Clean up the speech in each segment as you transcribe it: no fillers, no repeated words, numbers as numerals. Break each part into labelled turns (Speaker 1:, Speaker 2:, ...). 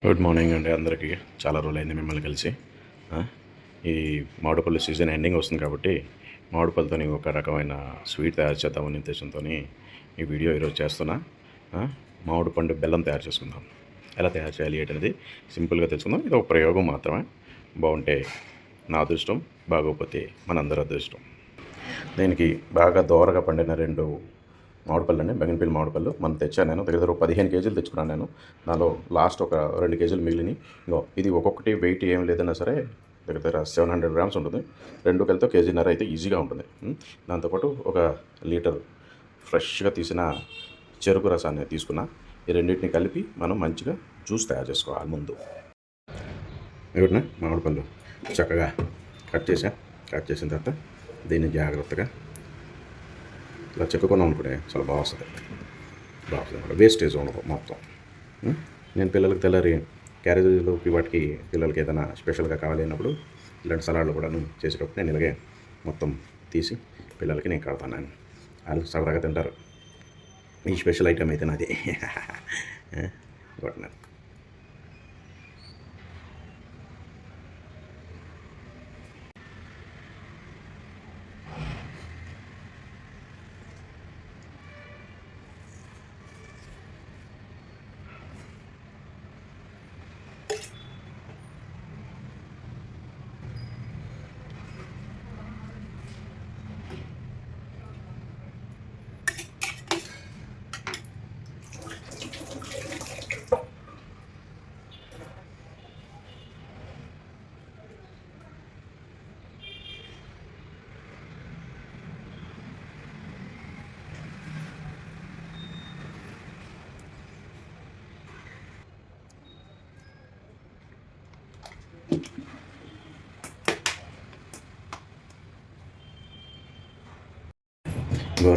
Speaker 1: Good morning అండి అందరికీ. చాలా రోజులైంది మిమ్మల్ని కలిసి. ఆ, ఈ మామిడిపళ్ళు సీజన్ ఎండింగ్ వస్తుంది కాబట్టి మామిడిపళ్ళతో ఒక రకమైన స్వీట్ తయారు చేద్దామనే ఉద్దేశంతో ఈ వీడియో ఈరోజు చేస్తున్నా. మామిడి పండు బెల్లం తయారు చేసుకుందాం. ఎలా తయారు చేయాలి ఏంటనేది సింపుల్గా తెలుసుకుందాం. ఇది ఒక ప్రయోగం మాత్రమే. బాగుంటే నా అదృష్టం, బాగోకపోతే మనందరి అదృష్టం. దీనికి బాగా దోరగా పండిన 2 మామిడిపళ్ళు అండి, బెంగన్పల్లి మామిడిపళ్ళు మనం తెచ్చాను. నేను దగ్గర 15 కేజీలు తెచ్చుకున్నాను. నేను దానిలో లాస్ట్ ఒక 2 కేజీలు మిగిలినాయి. ఇది ఒక్కొక్కటి వెయిట్ ఏం లేదన్నా సరే దగ్గర 700 గ్రామ్స్ ఉంటుంది. 2 కలిపితే కేజీన్నర అయితే ఈజీగా ఉంటుంది. దాంతోపాటు 1 లీటర్ ఫ్రెష్గా తీసిన చెరుకు రసాన్ని తీసుకున్నా. ఈ రెండింటిని కలిపి మనం మంచిగా జ్యూస్ తయారు చేసుకోవాలి. ముందు ఏమిటినా మామిడిపళ్ళు చక్కగా కట్ చేసిన తర్వాత దీన్ని జాగ్రత్తగా ఇలా చెక్కుకున్నాం అనుకునే చాలా బాగుంటుంది అనమాట. వేస్టేజ్ ఉండదు మొత్తం. నేను పిల్లలకి తెల్లారి క్యారేజీలోకి వాటికి పిల్లలకి ఏదైనా స్పెషల్గా కావాలి అన్నప్పుడు ఇలాంటి సలాడ్లు కూడా చేసేటప్పుడు నేను ఇలాగే మొత్తం తీసి పిల్లలకి నేను కడతాను. వాళ్ళు సరదాగా తింటారు. ఈ స్పెషల్ ఐటెం అయితే నాది. కొట్టినాను.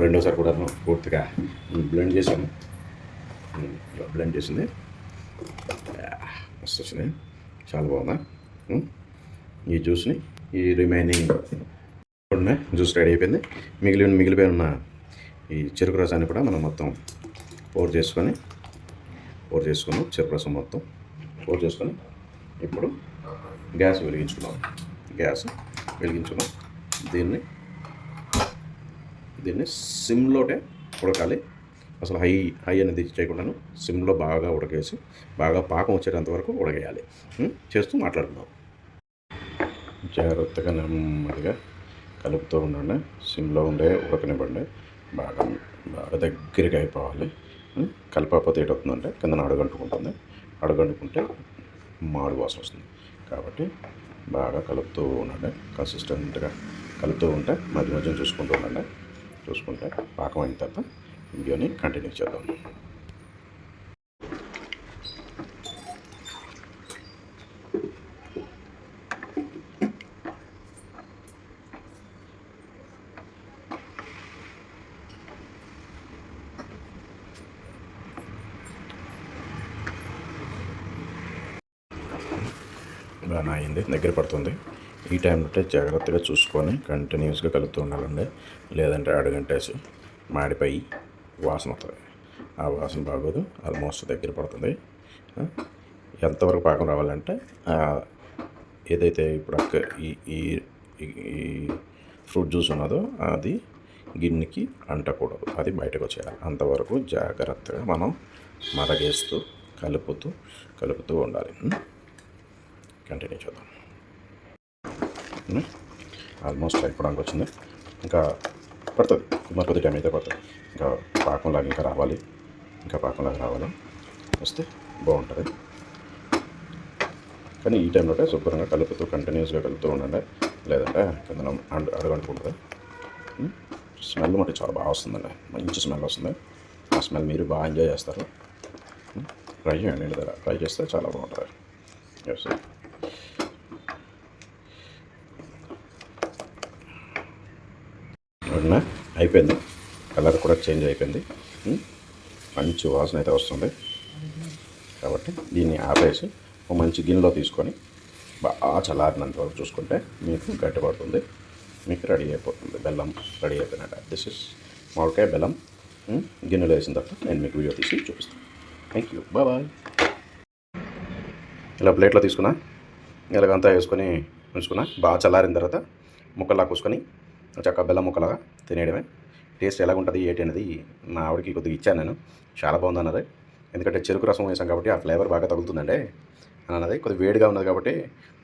Speaker 1: రెండోసారి కూడా పూర్తిగా బ్లెండ్ చేసాము. బ్లెండ్ చేసింది మస్తు వచ్చింది, చాలా బాగుందా. ఈ జ్యూస్ని ఈ రిమైనింగ్ జ్యూస్ రెడీ అయిపోయింది. మిగిలిపోయి ఉన్న ఈ చెరుకు రసాన్ని కూడా మనం మొత్తం పోర్ చేసుకున్నాం. చెరుకు రసం మొత్తం పోర్ చేసుకొని ఇప్పుడు గ్యాస్ వెలిగించుకున్నాం. దీన్ని సిమ్లోనే ఉడకాలి. అసలు హై అనేది చేయకుండాను సిమ్లో బాగా ఉడకేసి బాగా పాకం వచ్చేటంత వరకు ఉడకేయాలి. చేస్తూ మాట్లాడుకుందాం. జాగ్రత్తగా నెమ్మదిగా కలుపుతూ ఉండండి. సిమ్లో ఉడకనివ్వండి. బాగా దగ్గరగా అయిపోవాలి. కలపకపోతే ఏటవుతుందంటే కిందన అడుగంటుకుంటే మాడు వాసన వస్తుంది. కాబట్టి బాగా కలుపుతూ ఉండండి. కన్సిస్టెంట్గా కలుపుతూ ఉంటే మధ్య చూసుకుంటే పాకం అయిన తర్వాత వీడియోని కంటిన్యూ చేద్దాం. బాగా అయింది, దగ్గర పడుతుంది. ఈ టైంలో జాగ్రత్తగా చూసుకొని కంటిన్యూస్గా కలుపుతూ ఉండాలండి. లేదంటే అడుగంటేసి మాడిపోయి వాసన వస్తుంది. ఆ వాసన బాగోదు. ఆల్మోస్ట్ దగ్గర పడుతుంది. ఎంతవరకు పాకం రావాలంటే ఏదైతే ఇప్పుడు ఈ ఫ్రూట్ జ్యూస్ ఉన్నదో అది గిన్నెకి అంటకూడదు, అది బయటకు వచ్చేయాలి. అంతవరకు జాగ్రత్తగా మనం మరగేస్తూ కలుపుతూ ఉండాలి. కంటిన్యూ చేద్దాం. ఆల్మోస్ట్ అయిపోవడానికి వచ్చింది. ఇంకా పడుతుంది, కొద్ది టైం అయితే పడుతుంది. ఇంకా పాకంలాగా రావాలి. వస్తే బాగుంటుంది. కానీ ఈ టైంలో శుభ్రంగా కంటిన్యూస్గా కలుపుతూ ఉండండి. లేదంటే కింద అడుగంటుకుంటుంది. స్మెల్ మట్టి చాలా బాగా వస్తుందండి. మంచి స్మెల్ వస్తుంది. ఆ స్మెల్ మీరు బాగా ఎంజాయ్ చేస్తారు. ట్రై చేయండి. ట్రై చేస్తే చాలా బాగుంటుంది. అయిపోయింది. కలర్ కూడా చేంజ్ అయిపోయింది. మంచి వాసన అయితే వస్తుంది. కాబట్టి దీన్ని ఆపేసి ఒక మంచి గిన్నెలో తీసుకొని బాగా చల్లారినంత వరకు చూసుకుంటే మీకు గట్టిపడుతుంది. మీకు రెడీ అయిపోతుంది. బెల్లం రెడీ అయిపోయినట్ట. దిస్ ఇస్ మామిడికాయ బెల్లం. గిన్నెలో వేసిన తర్వాత నేను మీకు వీడియో తీసి చూపిస్తాను. Thank you. బాయ్. ఇలా ప్లేట్లో తీసుకున్నా, ఇలాగంతా వేసుకొని ఉంచుకున్నా. బాగా చల్లారిన తర్వాత ముక్కల్లా కోసుకొని చక్కగా బెల్లం ముక్కలాగా తినేయడమే. టేస్ట్ ఎలాగుంటుంది ఏంటి అనేది మా ఆవిడకి కొద్దిగా ఇచ్చాను నేను. చాలా బాగుందన్నది. ఎందుకంటే చెరుకు రసం వేసాం కాబట్టి ఆ ఫ్లేవర్ బాగా తగులుతుందండి అని అన్నది. కొద్దిగా వేడిగా ఉన్నది కాబట్టి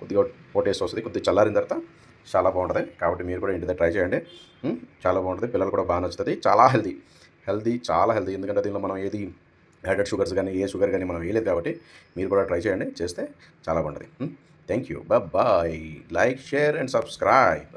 Speaker 1: కొద్దిగా ఓ టేస్ట్ వస్తుంది. కొద్దిగా చల్లారిన తర్వాత చాలా బాగుంటుంది. కాబట్టి మీరు కూడా ఇంటి దగ్గర ట్రై చేయండి. చాలా బాగుంటుంది. పిల్లలు కూడా బాగా నచ్చుతుంది. చాలా హెల్తీ చాలా హెల్తీ. ఎందుకంటే దీనిలో మనం ఏది యాడెడ్ షుగర్స్ కానీ ఏ షుగర్ కానీ మనం వేయలేదు కాబట్టి మీరు కూడా ట్రై చేయండి. చేస్తే చాలా బాగుంటుంది. Thank you. Bye. Like, share and subscribe.